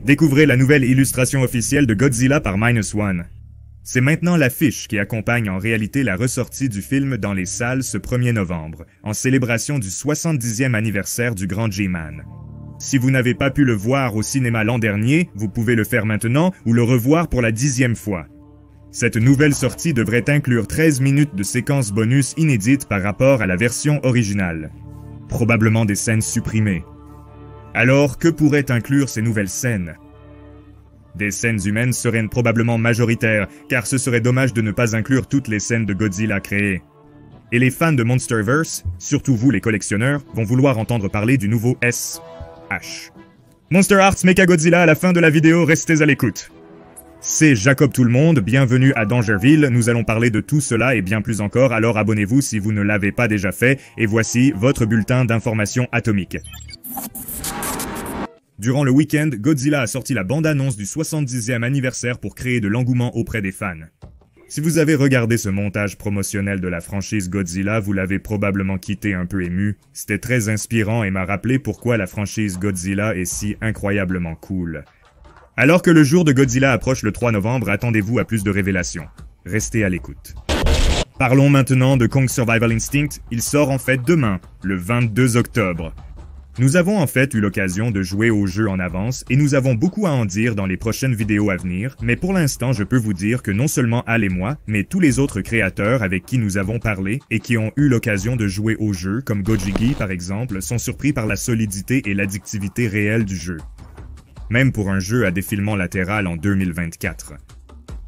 Découvrez la nouvelle illustration officielle de Godzilla par Minus One. C'est maintenant l'affiche qui accompagne en réalité la ressortie du film dans les salles ce 1er novembre, en célébration du 70e anniversaire du grand G-Man. Si vous n'avez pas pu le voir au cinéma l'an dernier, vous pouvez le faire maintenant ou le revoir pour la 10e fois. Cette nouvelle sortie devrait inclure 13 minutes de séquences bonus inédites par rapport à la version originale. Probablement des scènes supprimées. Alors, que pourraient inclure ces nouvelles scènes? Des scènes humaines seraient probablement majoritaires, car ce serait dommage de ne pas inclure toutes les scènes de Godzilla créées. Et les fans de Monsterverse, surtout vous les collectionneurs, vont vouloir entendre parler du nouveau SH. Monster Arts Mechagodzilla à la fin de la vidéo, restez à l'écoute. C'est Jacob Tout-le-Monde, bienvenue à Dangerville, nous allons parler de tout cela et bien plus encore, alors abonnez-vous si vous ne l'avez pas déjà fait, et voici votre bulletin d'information atomique. Durant le week-end, Godzilla a sorti la bande-annonce du 70e anniversaire pour créer de l'engouement auprès des fans. Si vous avez regardé ce montage promotionnel de la franchise Godzilla, vous l'avez probablement quitté un peu ému. C'était très inspirant et m'a rappelé pourquoi la franchise Godzilla est si incroyablement cool. Alors que le jour de Godzilla approche le 3 novembre, attendez-vous à plus de révélations. Restez à l'écoute. Parlons maintenant de Kong Survival Instinct. Il sort en fait demain, le 22 octobre. Nous avons en fait eu l'occasion de jouer au jeu en avance et nous avons beaucoup à en dire dans les prochaines vidéos à venir, mais pour l'instant je peux vous dire que non seulement Al et moi, mais tous les autres créateurs avec qui nous avons parlé et qui ont eu l'occasion de jouer au jeu, comme Gojigi par exemple, sont surpris par la solidité et l'addictivité réelle du jeu. Même pour un jeu à défilement latéral en 2024.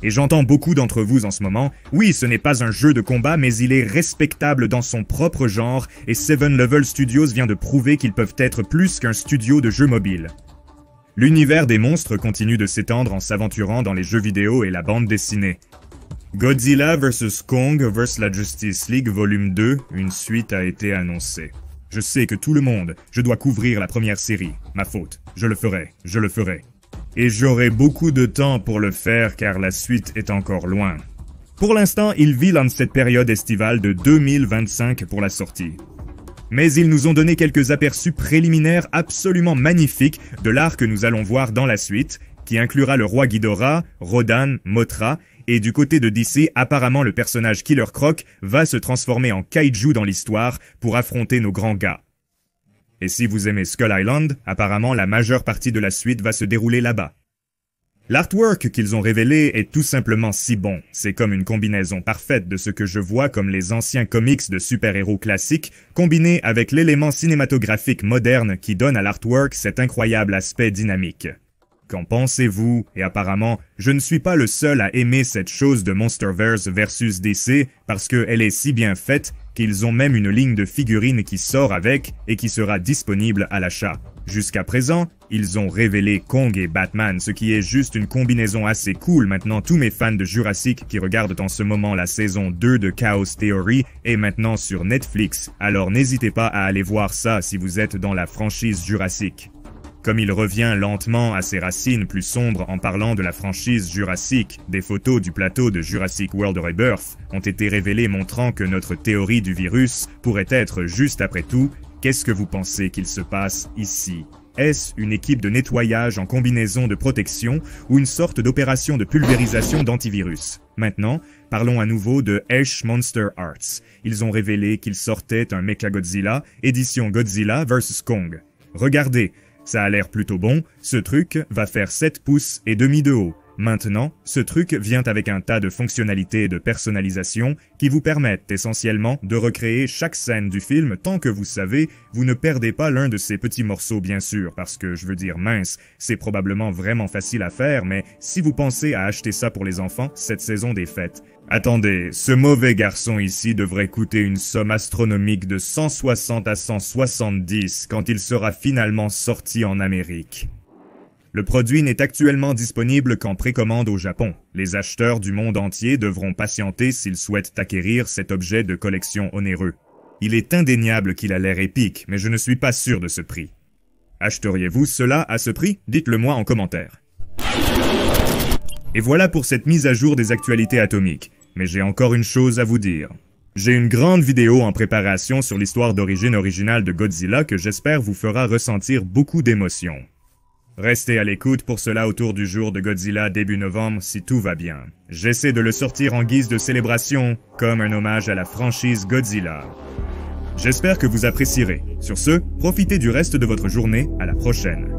Et j'entends beaucoup d'entre vous en ce moment, oui, ce n'est pas un jeu de combat, mais il est respectable dans son propre genre, et Seven Level Studios vient de prouver qu'ils peuvent être plus qu'un studio de jeux mobiles. L'univers des monstres continue de s'étendre en s'aventurant dans les jeux vidéo et la bande dessinée. Godzilla vs Kong vs la Justice League Volume 2, une suite a été annoncée. Je sais que tout le monde, je dois couvrir la première série, ma faute, je le ferai. Et j'aurai beaucoup de temps pour le faire car la suite est encore loin. Pour l'instant, il vit dans cette période estivale de 2025 pour la sortie. Mais ils nous ont donné quelques aperçus préliminaires absolument magnifiques de l'art que nous allons voir dans la suite, qui inclura le roi Ghidorah, Rodan, Mothra, et du côté de DC, apparemment le personnage Killer Croc va se transformer en kaiju dans l'histoire pour affronter nos grands gars. Et si vous aimez Skull Island, apparemment la majeure partie de la suite va se dérouler là-bas. L'artwork qu'ils ont révélé est tout simplement si bon, c'est comme une combinaison parfaite de ce que je vois comme les anciens comics de super-héros classiques, combinés avec l'élément cinématographique moderne qui donne à l'artwork cet incroyable aspect dynamique. Qu'en pensez-vous? Et apparemment, je ne suis pas le seul à aimer cette chose de Monsterverse versus DC parce qu'elle est si bien faite qu'ils ont même une ligne de figurines qui sort avec et qui sera disponible à l'achat. Jusqu'à présent, ils ont révélé Kong et Batman, ce qui est juste une combinaison assez cool. Maintenant, tous mes fans de Jurassic qui regardent en ce moment la saison 2 de Chaos Theory est maintenant sur Netflix, alors n'hésitez pas à aller voir ça si vous êtes dans la franchise Jurassic. Comme il revient lentement à ses racines plus sombres en parlant de la franchise Jurassic, des photos du plateau de Jurassic World Rebirth ont été révélées montrant que notre théorie du virus pourrait être juste après tout, qu'est-ce que vous pensez qu'il se passe ici? Est-ce une équipe de nettoyage en combinaison de protection ou une sorte d'opération de pulvérisation d'antivirus? Maintenant, parlons à nouveau de Ash Monster Arts. Ils ont révélé qu'ils sortaient un Mechagodzilla, édition Godzilla vs Kong. Regardez, ça a l'air plutôt bon, ce truc va faire 7 pouces et demi de haut. Maintenant, ce truc vient avec un tas de fonctionnalités et de personnalisation qui vous permettent essentiellement de recréer chaque scène du film tant que vous savez, vous ne perdez pas l'un de ces petits morceaux bien sûr, parce que je veux dire mince, c'est probablement vraiment facile à faire, mais si vous pensez à acheter ça pour les enfants, cette saison des fêtes. Attendez, ce mauvais garçon ici devrait coûter une somme astronomique de 160 à 170 quand il sera finalement sorti en Amérique. Le produit n'est actuellement disponible qu'en précommande au Japon. Les acheteurs du monde entier devront patienter s'ils souhaitent acquérir cet objet de collection onéreux. Il est indéniable qu'il a l'air épique, mais je ne suis pas sûr de ce prix. Achèteriez-vous cela à ce prix? Dites-le moi en commentaire. Et voilà pour cette mise à jour des actualités atomiques. Mais j'ai encore une chose à vous dire. J'ai une grande vidéo en préparation sur l'histoire d'origine originale de Godzilla que j'espère vous fera ressentir beaucoup d'émotions. Restez à l'écoute pour cela autour du jour de Godzilla début novembre si tout va bien. J'essaie de le sortir en guise de célébration, comme un hommage à la franchise Godzilla. J'espère que vous apprécierez. Sur ce, profitez du reste de votre journée, à la prochaine.